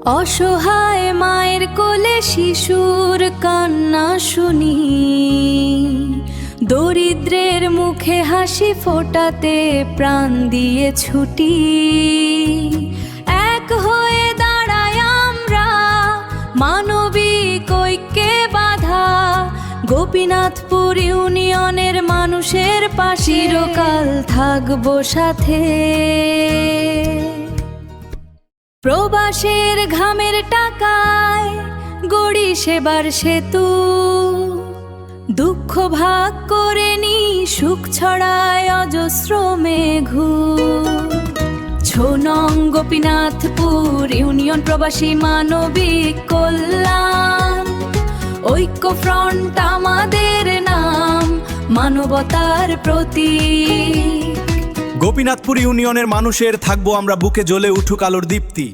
অসহায় মায়ের কোলে শিশুর কান্না শুনি, দরিদ্রের মুখে হাসি ফোটাতে প্রাণ দিয়ে ছুটি। এক হয়ে দাঁড়ায় আমরা, মানবিক ঐক্যে বাঁধা, গোপীনাথপুর ইউনিয়নের মানুষের পাশে চিরকাল থাকবো সাথে। প্রবাসের ঘামের টাকায় গড়ি সেবার সেতু, দুঃখ ভাগ করে নি সুখ ছড়ায় অজস্র মেঘু। ৬ নং গোপীনাথপুর ইউনিয়ন প্রবাসী মানবিক কল্যাণ ঐক্য ফ্রন্ট আমাদের নাম, মানবতার প্রতীক। গোপীনাথপুর ইউনিয়নের মানুষের থাকবো আমরা বুকে জ্বলে উঠুক আলোর দীপ্তি।